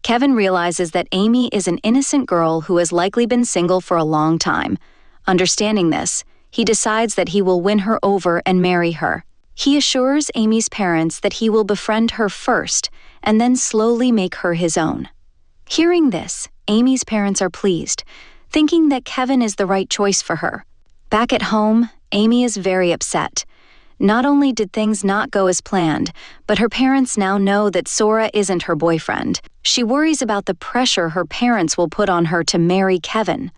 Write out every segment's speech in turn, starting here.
Kevin realizes that Amy is an innocent girl who has likely been single for a long time. Understanding this, he decides that he will win her over and marry her. He assures Amy's parents that he will befriend her first and then slowly make her his own. Hearing this, Amy's parents are pleased, thinking that Kevin is the right choice for her. Back at home, Amy is very upset. Not only did things not go as planned, but her parents now know that Sora isn't her boyfriend. She worries about the pressure her parents will put on her to marry Kevin,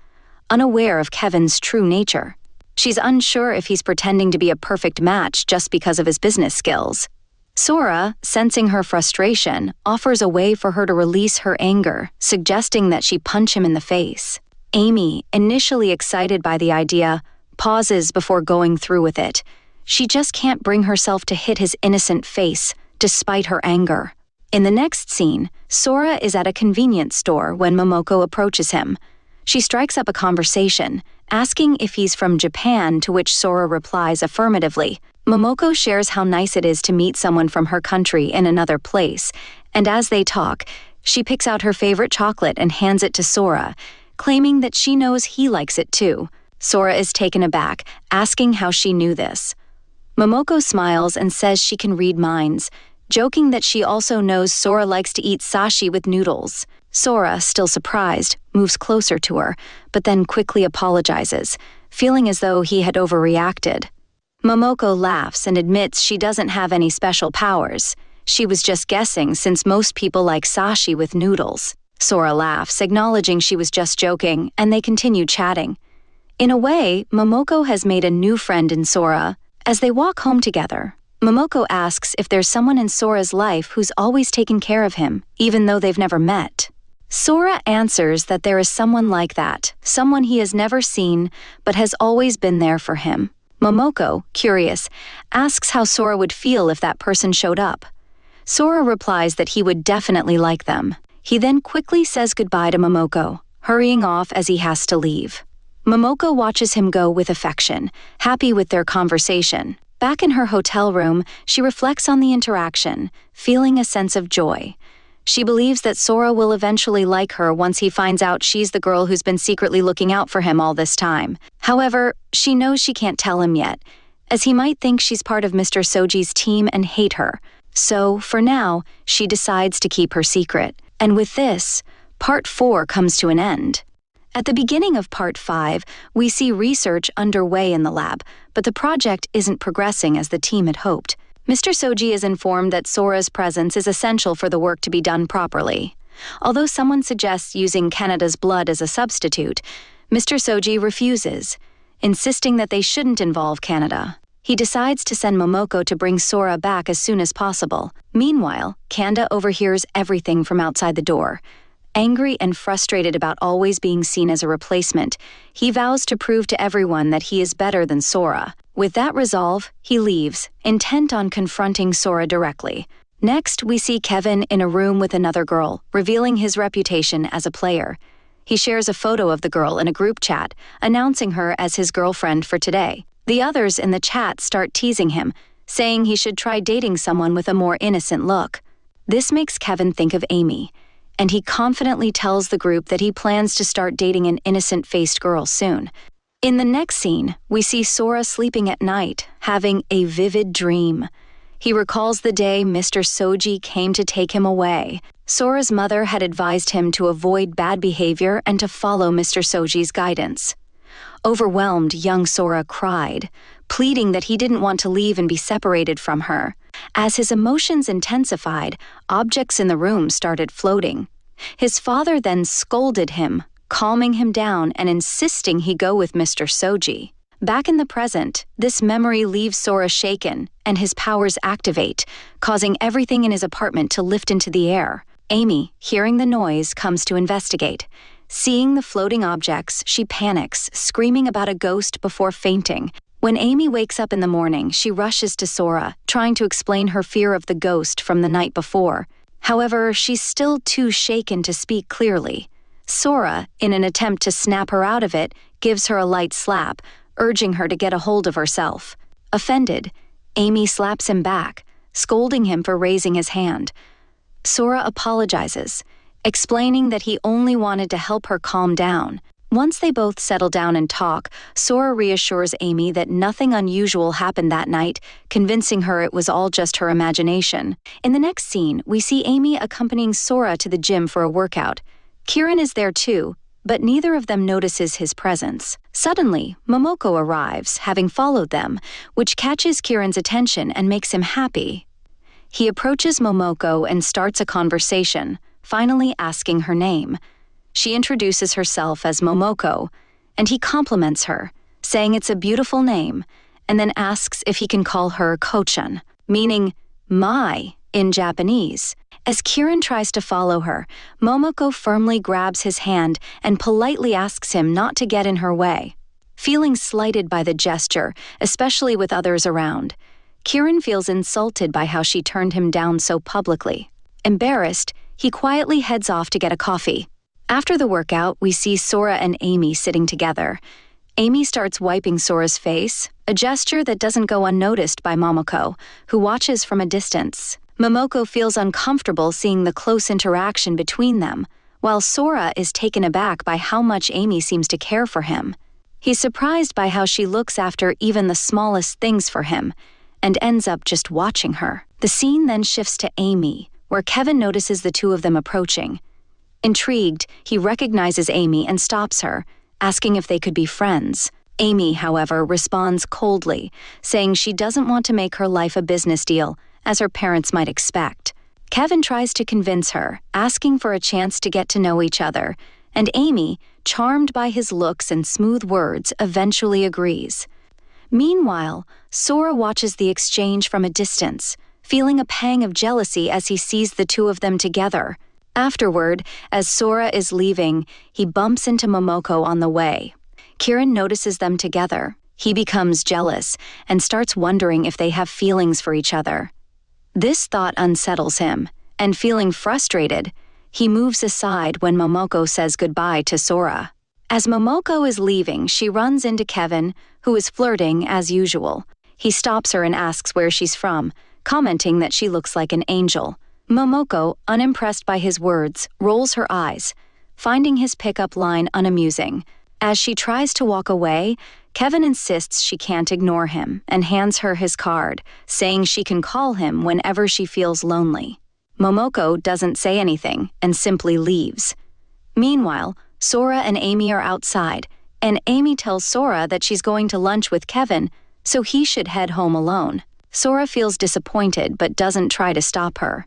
unaware of Kevin's true nature. She's unsure if he's pretending to be a perfect match just because of his business skills. Sora, sensing her frustration, offers a way for her to release her anger, suggesting that she punch him in the face. Amy, initially excited by the idea, pauses before going through with it. She just can't bring herself to hit his innocent face, despite her anger. In the next scene, Sora is at a convenience store when Mamoko approaches him. She strikes up a conversation, asking if he's from Japan, to which Sora replies affirmatively. Mamoko shares how nice it is to meet someone from her country in another place, and as they talk, she picks out her favorite chocolate and hands it to Sora, claiming that she knows he likes it too. Sora is taken aback, asking how she knew this. Mamoko smiles and says she can read minds, joking that she also knows Sora likes to eat sashi with noodles. Sora, still surprised, moves closer to her, but then quickly apologizes, feeling as though he had overreacted. Mamoko laughs and admits she doesn't have any special powers. She was just guessing since most people like sashi with noodles. Sora laughs, acknowledging she was just joking, and they continue chatting. In a way, Mamoko has made a new friend in Sora. As they walk home together, Mamoko asks if there's someone in Sora's life who's always taken care of him, even though they've never met. Sora answers that there is someone like that, someone he has never seen, but has always been there for him. Mamoko, curious, asks how Sora would feel if that person showed up. Sora replies that he would definitely like them. He then quickly says goodbye to Mamoko, hurrying off as he has to leave. Mamoko watches him go with affection, happy with their conversation. Back in her hotel room, she reflects on the interaction, feeling a sense of joy. She believes that Sora will eventually like her once he finds out she's the girl who's been secretly looking out for him all this time. However, she knows she can't tell him yet, as he might think she's part of Mr. Soji's team and hate her. So, for now, she decides to keep her secret. And with this, Part 4 comes to an end. At the beginning of Part 5, we see research underway in the lab, but the project isn't progressing as the team had hoped. Mr. Soji is informed that Sora's presence is essential for the work to be done properly. Although someone suggests using Canada's blood as a substitute, Mr. Soji refuses, insisting that they shouldn't involve Canada. He decides to send Mamoko to bring Sora back as soon as possible. Meanwhile, Kanda overhears everything from outside the door. Angry and frustrated about always being seen as a replacement, he vows to prove to everyone that he is better than Sora. With that resolve, he leaves, intent on confronting Sora directly. Next, we see Kevin in a room with another girl, revealing his reputation as a player. He shares a photo of the girl in a group chat, announcing her as his girlfriend for today. The others in the chat start teasing him, saying he should try dating someone with a more innocent look. This makes Kevin think of Amy, and he confidently tells the group that he plans to start dating an innocent-faced girl soon. In the next scene, we see Sora sleeping at night, having a vivid dream. He recalls the day Mr. Soji came to take him away. Sora's mother had advised him to avoid bad behavior and to follow Mr. Soji's guidance. Overwhelmed, young Sora cried, pleading that he didn't want to leave and be separated from her. As his emotions intensified, objects in the room started floating. His father then scolded him, calming him down and insisting he go with Mr. Soji. Back in the present, this memory leaves Sora shaken, and his powers activate, causing everything in his apartment to lift into the air. Amy, hearing the noise, comes to investigate. Seeing the floating objects, she panics, screaming about a ghost before fainting. When Amy wakes up in the morning, she rushes to Sora, trying to explain her fear of the ghost from the night before. However, she's still too shaken to speak clearly. Sora, in an attempt to snap her out of it, gives her a light slap, urging her to get a hold of herself. Offended, Amy slaps him back, scolding him for raising his hand. Sora apologizes, explaining that he only wanted to help her calm down. Once they both settle down and talk, Sora reassures Amy that nothing unusual happened that night, convincing her it was all just her imagination. In the next scene, we see Amy accompanying Sora to the gym for a workout. Kieran is there too, but neither of them notices his presence. Suddenly, Mamoko arrives, having followed them, which catches Kieran's attention and makes him happy. He approaches Mamoko and starts a conversation, finally asking her name. She introduces herself as Mamoko, and he compliments her, saying it's a beautiful name, and then asks if he can call her Kochan, meaning my in Japanese. As Kieran tries to follow her, Momoko firmly grabs his hand and politely asks him not to get in her way. Feeling slighted by the gesture, especially with others around, Kieran feels insulted by how she turned him down so publicly. Embarrassed, he quietly heads off to get a coffee. After the workout, we see Sora and Amy sitting together. Amy starts wiping Sora's face, a gesture that doesn't go unnoticed by Momoko, who watches from a distance. Momoko feels uncomfortable seeing the close interaction between them, while Sora is taken aback by how much Amy seems to care for him. He's surprised by how she looks after even the smallest things for him, and ends up just watching her. The scene then shifts to Amy, where Kevin notices the two of them approaching. Intrigued, he recognizes Amy and stops her, asking if they could be friends. Amy, however, responds coldly, saying she doesn't want to make her life a business deal, as her parents might expect. Kevin tries to convince her, asking for a chance to get to know each other, and Amy, charmed by his looks and smooth words, eventually agrees. Meanwhile, Sora watches the exchange from a distance, feeling a pang of jealousy as he sees the two of them together. Afterward, as Sora is leaving, he bumps into Momoko on the way. Kieran notices them together. He becomes jealous and starts wondering if they have feelings for each other. This thought unsettles him, and feeling frustrated, he moves aside when Momoko says goodbye to Sora. As Momoko is leaving, she runs into Kevin, who is flirting as usual. He stops her and asks where she's from, commenting that she looks like an angel. Momoko, unimpressed by his words, rolls her eyes, finding his pickup line unamusing. As she tries to walk away, Kevin insists she can't ignore him and hands her his card, saying she can call him whenever she feels lonely. Momoko doesn't say anything and simply leaves. Meanwhile, Sora and Amy are outside, and Amy tells Sora that she's going to lunch with Kevin, so he should head home alone. Sora feels disappointed but doesn't try to stop her.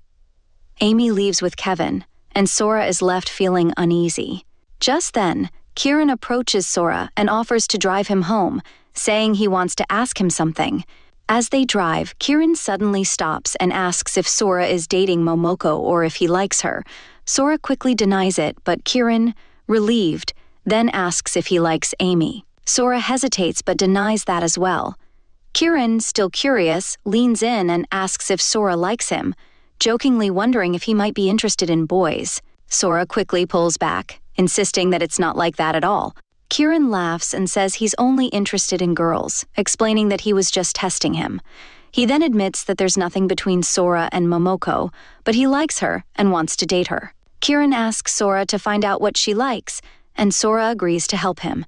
Amy leaves with Kevin, and Sora is left feeling uneasy. Just then, Kieran approaches Sora and offers to drive him home, saying he wants to ask him something. As they drive, Kieran suddenly stops and asks if Sora is dating Momoko or if he likes her. Sora quickly denies it, but Kieran, relieved, then asks if he likes Amy. Sora hesitates but denies that as well. Kieran, still curious, leans in and asks if Sora likes him, jokingly wondering if he might be interested in boys. Sora quickly pulls back, insisting that it's not like that at all. Kieran laughs and says he's only interested in girls, explaining that he was just testing him. He then admits that there's nothing between Sora and Momoko, but he likes her and wants to date her. Kieran asks Sora to find out what she likes, and Sora agrees to help him.